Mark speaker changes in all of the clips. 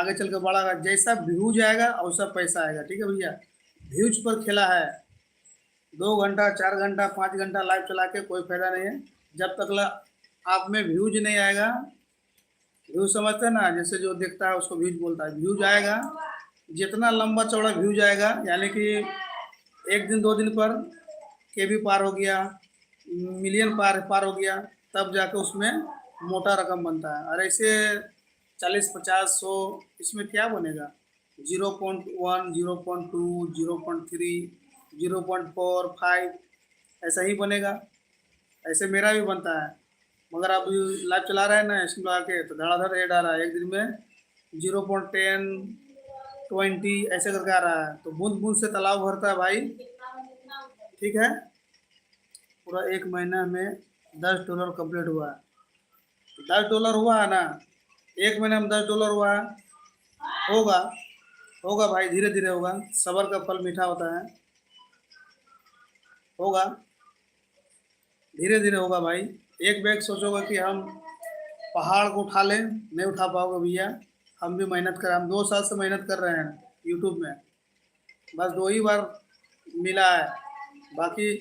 Speaker 1: आगे चल के बढ़ागा। जैसा व्यूज आएगा वैसा पैसा आएगा, ठीक है भैया। व्यूज पर खेला है। 2 घंटा 4 घंटा 5 घंटा लाइव चला के कोई फायदा नहीं है, जब तक आप में व्यूज नहीं आएगा। व्यूज समझते हैं ना, जैसे जो देखता है उसको व्यूज बोलता है। व्यूज आएगा, जितना लंबा चौड़ा व्यूज आएगा, यानी कि 1 दिन 2 दिन पर के भी पार हो गया, मिलियन पार पार हो गया, तब जाके उसमें मोटा रकम बनता है। और ऐसे 40 50 100 इसमें क्या बनेगा? 0.1 0.2 0.3 0.45 ऐसा ही बनेगा। ऐसे मेरा भी बनता है, मगर आप लाइव चला रहे हैं ना इसमें आके, तो धड़ाधड़ ऐड आ रहा है। एक दिन में 0.10 20 ऐसे करके आ रहा है। तो बूंद बूंद से तालाब भरता है भाई, ठीक है। पूरा 1 महीना में $10 कंप्लीट हुआ है। तो $10 हुआ है ना, 1 महीने में $10 हुआ है। होगा, होगा भाई, धीरे धीरे होगा। सब्र का फल मीठा होता है। होगा, धीरे धीरे होगा भाई। एक बैग सोचोगे कि हम पहाड़ को उठा लें, नहीं उठा पाओगे भैया। हम भी मेहनत कर, हम 2 साल से मेहनत कर रहे हैं यूट्यूब में, बस 2 ही बार मिला है। बाकी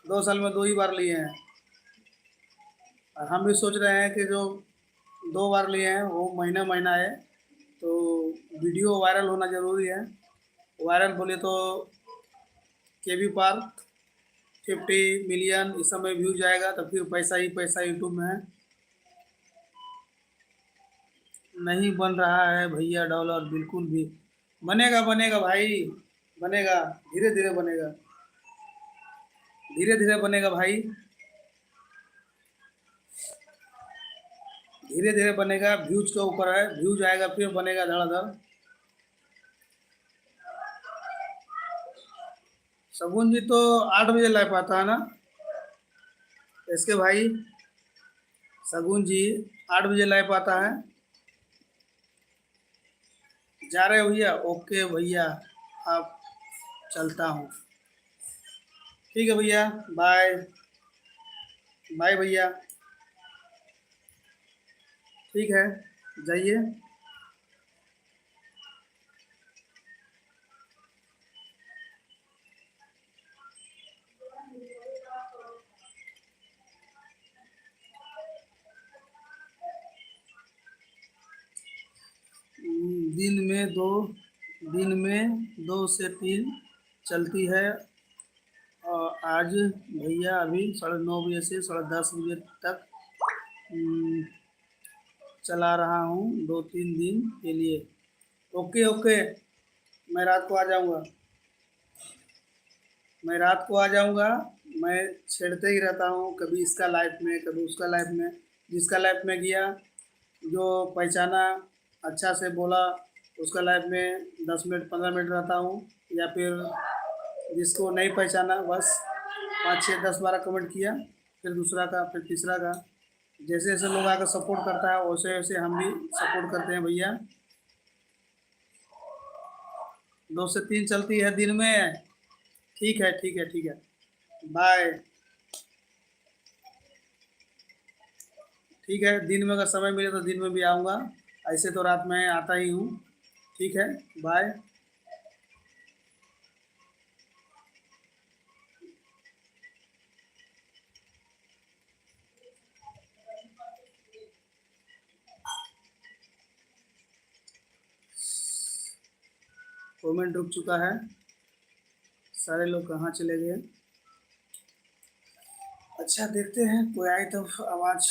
Speaker 1: 2 साल में 2 ही बार लिए हैं। और हम भी सोच रहे हैं कि जो 2 बार लिए हैं वो महीना महीना है, तो वीडियो वायरल होना ज़रूरी है। वायरल बोले तो के भी पार 50 मिलियन इस समय व्यूज आएगा, तो फिर पैसा ही पैसा यूट्यूब में है। नहीं बन रहा है भैया डॉलर, बिल्कुल भी। बनेगा बनेगा भाई, बनेगा, धीरे धीरे बनेगा, धीरे धीरे बनेगा भाई, धीरे धीरे बनेगा। व्यूज के ऊपर है, व्यूज आएगा फिर बनेगा धड़ाधड़। शगुन जी तो 8 बजे लाइव आता है ना इसके भाई। शगुन जी 8 बजे लाइव आता है। जा रहे हो भैया? ओके भैया, आप चलता हूँ। ठीक है भैया, बाय बाय भैया, ठीक है, जाइए। दिन में 2 से 3 चलती है। और आज भैया अभी 9:30 से 10:30 बजे तक चला रहा हूँ, 2 3 दिन के लिए। ओके ओके, मैं रात को आ जाऊँगा, मैं रात को आ जाऊँगा। मैं छेड़ते ही रहता हूँ, कभी इसका लाइफ में कभी उसका लाइफ में। जिसका लाइफ में गया, जो पहचाना, अच्छा से बोला, उसका लाइफ में 10 मिनट 15 मिनट रहता हूँ। या फिर जिसको नहीं पहचाना, बस 5 6 10 12 कमेंट किया, फिर दूसरा का, फिर तीसरा का। जैसे जैसे लोग आकर सपोर्ट करता है वैसे वैसे हम भी सपोर्ट करते हैं भैया। 2 से 3 चलती है दिन में। ठीक है ठीक है ठीक है, बाय। ठीक है, दिन में अगर समय मिले तो दिन में भी आऊँगा, ऐसे तो रात में आता ही हूँ। ठीक है, बाय। कमेंट रुक चुका है, सारे लोग कहाँ चले गए? अच्छा देखते हैं, कोई आए तो आवाज़